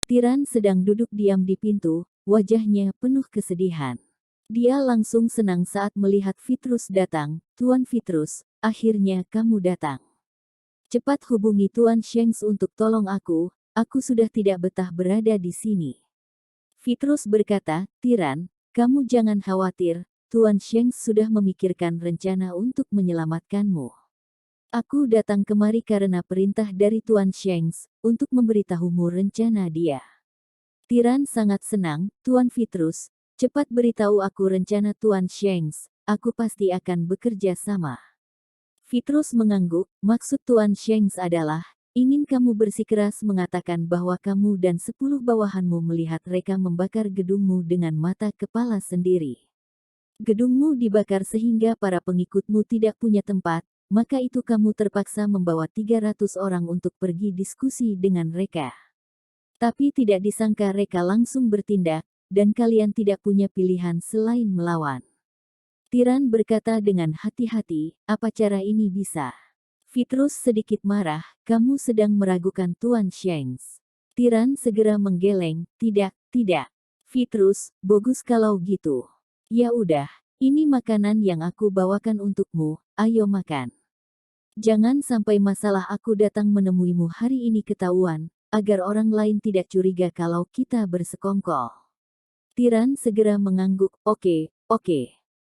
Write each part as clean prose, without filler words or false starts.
Tiran sedang duduk diam di pintu, wajahnya penuh kesedihan. Dia langsung senang saat melihat Petrus datang. Tuan Petrus, akhirnya kamu datang. Cepat hubungi Tuan Shanks untuk tolong aku sudah tidak betah berada di sini. Petrus berkata, Tiran, kamu jangan khawatir, Tuan Shanks sudah memikirkan rencana untuk menyelamatkanmu. Aku datang kemari karena perintah dari Tuan Shanks, untuk memberitahumu rencana dia. Tiran sangat senang, Tuan Petrus, cepat beritahu aku rencana Tuan Shanks, aku pasti akan bekerja sama. Petrus mengangguk, maksud Tuan Shanks adalah, ingin kamu bersikeras mengatakan bahwa kamu dan 10 bawahanmu melihat mereka membakar gedungmu dengan mata kepala sendiri. Gedungmu dibakar sehingga para pengikutmu tidak punya tempat, maka itu kamu terpaksa membawa 300 orang untuk pergi diskusi dengan mereka. Tapi tidak disangka mereka langsung bertindak, dan kalian tidak punya pilihan selain melawan. Tiran berkata dengan hati-hati, apa cara ini bisa? Petrus sedikit marah, kamu sedang meragukan Tuan Shanks. Tiran segera menggeleng, tidak. Petrus, bagus kalau gitu. Ya udah, ini makanan yang aku bawakan untukmu, ayo makan. Jangan sampai masalah aku datang menemuimu hari ini ketahuan, agar orang lain tidak curiga kalau kita bersekongkol. Tiran segera mengangguk, oke.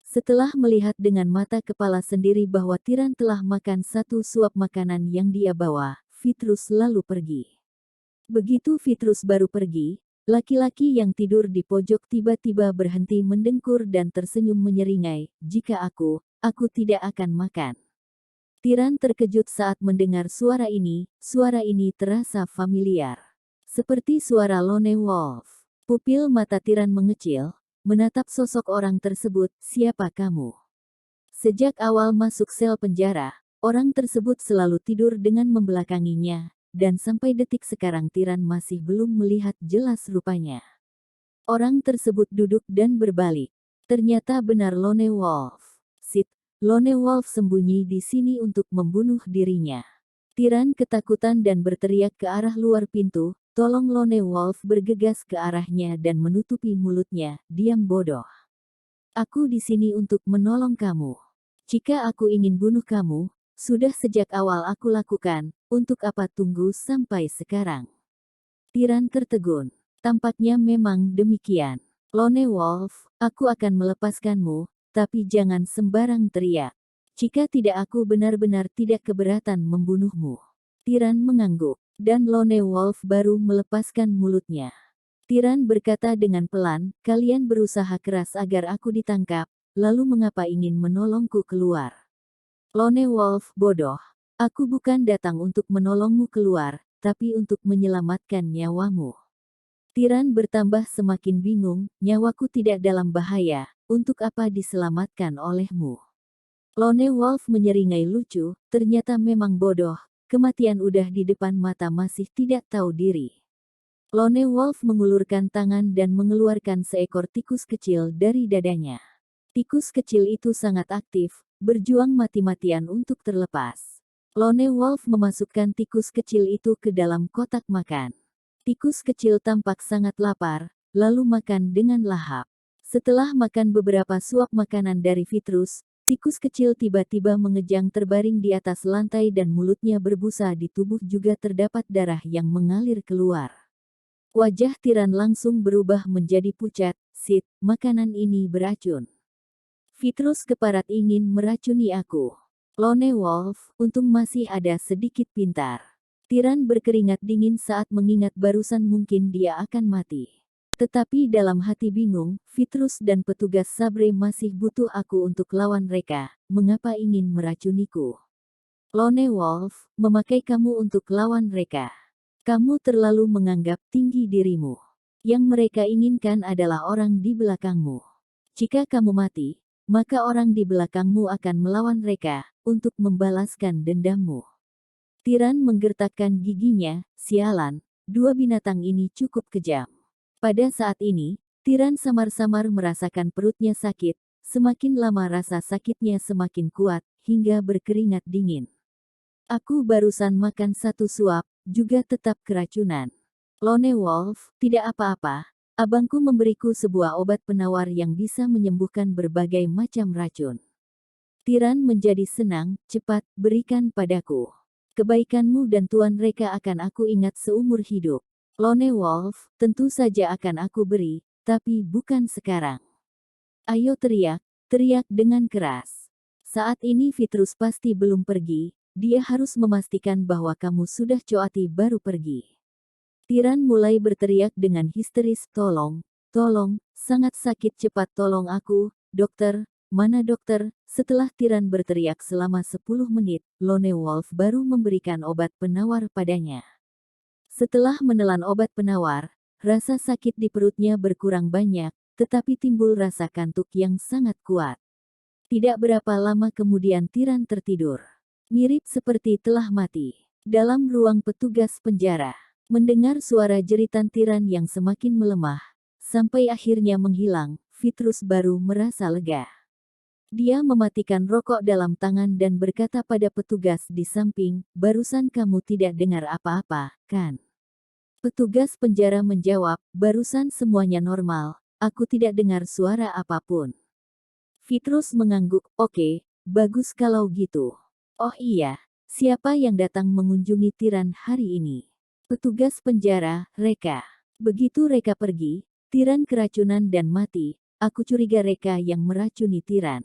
Setelah melihat dengan mata kepala sendiri bahwa Tiran telah makan 1 suap makanan yang dia bawa, Petrus lalu pergi. Begitu Petrus baru pergi, laki-laki yang tidur di pojok tiba-tiba berhenti mendengkur dan tersenyum menyeringai, jika aku tidak akan makan. Tiran terkejut saat mendengar suara ini terasa familiar. Seperti suara Lone Wolf. Pupil mata Tiran mengecil, menatap sosok orang tersebut, siapa kamu? Sejak awal masuk sel penjara, orang tersebut selalu tidur dengan membelakanginya, dan sampai detik sekarang Tiran masih belum melihat jelas rupanya. Orang tersebut duduk dan berbalik. Ternyata benar Lone Wolf. Lone Wolf sembunyi di sini untuk membunuh dirinya. Tiran ketakutan dan berteriak ke arah luar pintu, tolong. Lone Wolf bergegas ke arahnya dan menutupi mulutnya, diam bodoh. Aku di sini untuk menolong kamu. Jika aku ingin bunuh kamu, sudah sejak awal aku lakukan, untuk apa tunggu sampai sekarang? Tiran tertegun. Tampaknya memang demikian. Lone Wolf, aku akan melepaskanmu, tapi jangan sembarang teriak. Jika tidak aku benar-benar tidak keberatan membunuhmu. Tiran mengangguk, dan Lone Wolf baru melepaskan mulutnya. Tiran berkata dengan pelan, kalian berusaha keras agar aku ditangkap, lalu mengapa ingin menolongku keluar? Lone Wolf, bodoh. Aku bukan datang untuk menolongmu keluar, tapi untuk menyelamatkan nyawamu. Tiran bertambah semakin bingung, nyawaku tidak dalam bahaya, untuk apa diselamatkan olehmu? Lone Wolf menyeringai lucu, ternyata memang bodoh, kematian udah di depan mata masih tidak tahu diri. Lone Wolf mengulurkan tangan dan mengeluarkan seekor tikus kecil dari dadanya. Tikus kecil itu sangat aktif, berjuang mati-matian untuk terlepas. Lone Wolf memasukkan tikus kecil itu ke dalam kotak makan. Tikus kecil tampak sangat lapar, lalu makan dengan lahap. Setelah makan beberapa suap makanan dari Petrus, tikus kecil tiba-tiba mengejang terbaring di atas lantai dan mulutnya berbusa, di tubuh juga terdapat darah yang mengalir keluar. Wajah Tiran langsung berubah menjadi pucat, makanan ini beracun. Petrus keparat ingin meracuni aku. Lone Wolf, untung masih ada sedikit pintar. Tiran berkeringat dingin saat mengingat barusan mungkin dia akan mati. Tetapi dalam hati bingung, Petrus dan petugas Sabre masih butuh aku untuk lawan mereka, mengapa ingin meracuniku? Lone Wolf, memakai kamu untuk lawan mereka. Kamu terlalu menganggap tinggi dirimu. Yang mereka inginkan adalah orang di belakangmu. Jika kamu mati, maka orang di belakangmu akan melawan mereka, untuk membalaskan dendammu. Tiran menggertakkan giginya, sialan, 2 binatang ini cukup kejam. Pada saat ini, Tiran samar-samar merasakan perutnya sakit, semakin lama rasa sakitnya semakin kuat, hingga berkeringat dingin. Aku barusan makan 1 suap, juga tetap keracunan. Lone Wolf, tidak apa-apa. Abangku memberiku sebuah obat penawar yang bisa menyembuhkan berbagai macam racun. Tiran menjadi senang, cepat, berikan padaku. Kebaikanmu dan Tuan Reka akan aku ingat seumur hidup. Lone Wolf, tentu saja akan aku beri, tapi bukan sekarang. Ayo teriak, teriak dengan keras. Saat ini Vitrus pasti belum pergi, dia harus memastikan bahwa kamu sudah coati baru pergi. Tiran mulai berteriak dengan histeris, tolong, tolong, sangat sakit cepat tolong aku, dokter, mana dokter? Setelah Tiran berteriak selama 10 menit, Lone Wolf baru memberikan obat penawar padanya. Setelah menelan obat penawar, rasa sakit di perutnya berkurang banyak, tetapi timbul rasa kantuk yang sangat kuat. Tidak berapa lama kemudian Tiran tertidur. Mirip seperti telah mati. Dalam ruang petugas penjara. Mendengar suara jeritan Tiran yang semakin melemah, sampai akhirnya menghilang, Vitrus baru merasa lega. Dia mematikan rokok dalam tangan dan berkata pada petugas di samping, barusan kamu tidak dengar apa-apa, kan? Petugas penjara menjawab, barusan semuanya normal, aku tidak dengar suara apapun. Vitrus mengangguk, oke, bagus kalau gitu. Oh iya, siapa yang datang mengunjungi Tiran hari ini? Petugas penjara, Reka. Begitu Reka pergi, Tiran keracunan dan mati, aku curiga Reka yang meracuni Tiran.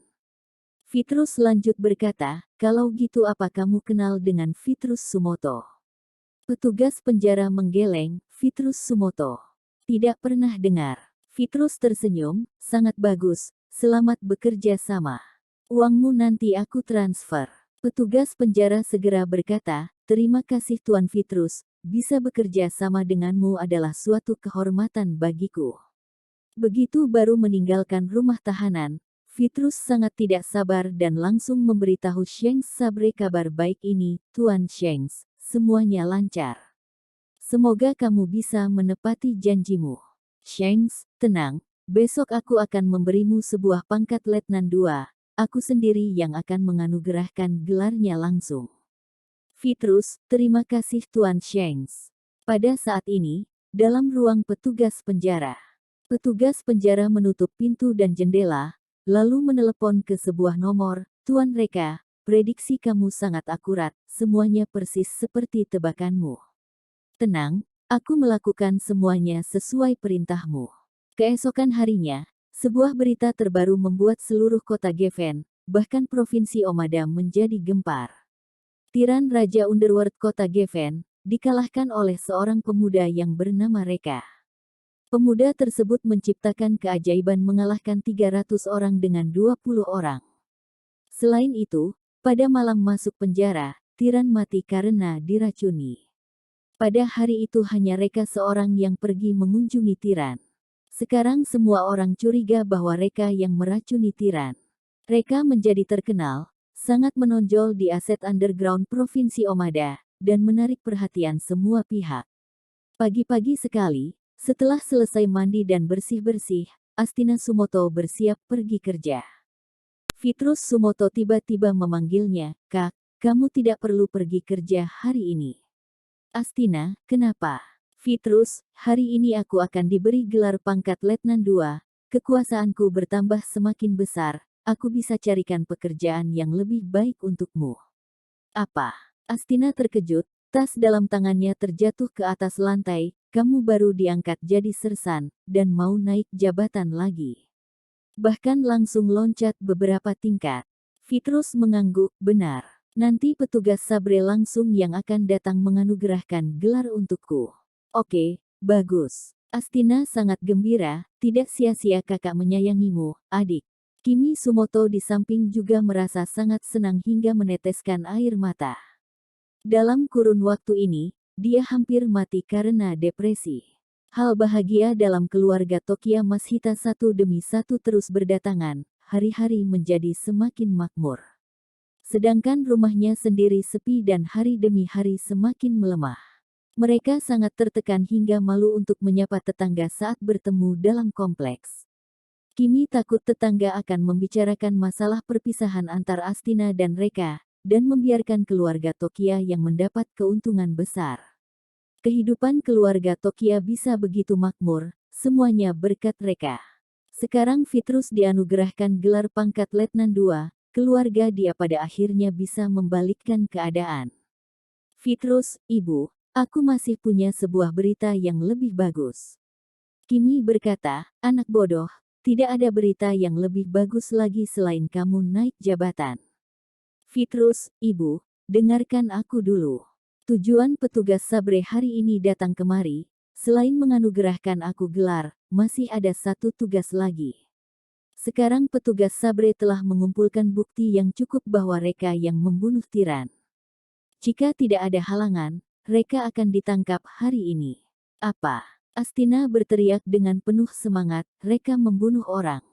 Vitrus lanjut berkata, kalau gitu apa kamu kenal dengan Vitrus Sumoto? Petugas penjara menggeleng, Vitrus Sumoto. Tidak pernah dengar. Vitrus tersenyum, sangat bagus, selamat bekerja sama. Uangmu nanti aku transfer. Petugas penjara segera berkata, terima kasih Tuan Vitrus, bisa bekerja sama denganmu adalah suatu kehormatan bagiku. Begitu baru meninggalkan rumah tahanan, Vitrus sangat tidak sabar dan langsung memberitahu Shanks Sabre kabar baik ini, Tuan Shanks, semuanya lancar. Semoga kamu bisa menepati janjimu. Shanks, tenang, besok aku akan memberimu sebuah pangkat Letnan 2. Aku sendiri yang akan menganugerahkan gelarnya langsung. Vitrus, terima kasih Tuan Shanks. Pada saat ini, dalam ruang petugas penjara. Petugas penjara menutup pintu dan jendela, lalu menelepon ke sebuah nomor, Tuan Reka, prediksi kamu sangat akurat, semuanya persis seperti tebakanmu. Tenang, aku melakukan semuanya sesuai perintahmu. Keesokan harinya, sebuah berita terbaru membuat seluruh kota Geffen, bahkan provinsi Omada menjadi gempar. Tiran Raja Underworld kota Geffen, dikalahkan oleh seorang pemuda yang bernama Reka. Pemuda tersebut menciptakan keajaiban mengalahkan 300 orang dengan 20 orang. Selain itu, pada malam masuk penjara, Tiran mati karena diracuni. Pada hari itu hanya Reka seorang yang pergi mengunjungi Tiran. Sekarang semua orang curiga bahwa Reka yang meracuni Tiran. Reka menjadi terkenal, sangat menonjol di aset underground Provinsi Omada, dan menarik perhatian semua pihak. Pagi-pagi sekali, setelah selesai mandi dan bersih-bersih, Astina Sumoto bersiap pergi kerja. Vitrus Sumoto tiba-tiba memanggilnya, Kak, kamu tidak perlu pergi kerja hari ini. Astina, kenapa? Vitrus, hari ini aku akan diberi gelar pangkat Letnan 2, kekuasaanku bertambah semakin besar, aku bisa carikan pekerjaan yang lebih baik untukmu. Apa? Astina terkejut, tas dalam tangannya terjatuh ke atas lantai, kamu baru diangkat jadi sersan, dan mau naik jabatan lagi. Bahkan langsung loncat beberapa tingkat. Vitrus mengangguk, benar. Nanti petugas Sabre langsung yang akan datang menganugerahkan gelar untukku. Oke, bagus. Astina sangat gembira, tidak sia-sia kakak menyayangimu, adik. Kimi Sumoto di samping juga merasa sangat senang hingga meneteskan air mata. Dalam kurun waktu ini, dia hampir mati karena depresi. Hal bahagia dalam keluarga Tokia Mashita satu demi satu terus berdatangan, hari-hari menjadi semakin makmur. Sedangkan rumahnya sendiri sepi dan hari demi hari semakin melemah. Mereka sangat tertekan hingga malu untuk menyapa tetangga saat bertemu dalam kompleks. Kimi takut tetangga akan membicarakan masalah perpisahan antar Astina dan Reka, dan membiarkan keluarga Tokia yang mendapat keuntungan besar. Kehidupan keluarga Tokia bisa begitu makmur, semuanya berkat Reka. Sekarang Fitrus dianugerahkan gelar pangkat Letnan II, keluarga dia pada akhirnya bisa membalikkan keadaan. Fitrus, ibu, aku masih punya sebuah berita yang lebih bagus. Kimi berkata, anak bodoh, tidak ada berita yang lebih bagus lagi selain kamu naik jabatan. Fitrus, ibu, dengarkan aku dulu. Tujuan petugas Sabre hari ini datang kemari, selain menganugerahkan aku gelar, masih ada satu tugas lagi. Sekarang petugas Sabre telah mengumpulkan bukti yang cukup bahwa Reka yang membunuh tiran. Jika tidak ada halangan, Reka akan ditangkap hari ini. Apa? Astina berteriak dengan penuh semangat, Reka membunuh orang.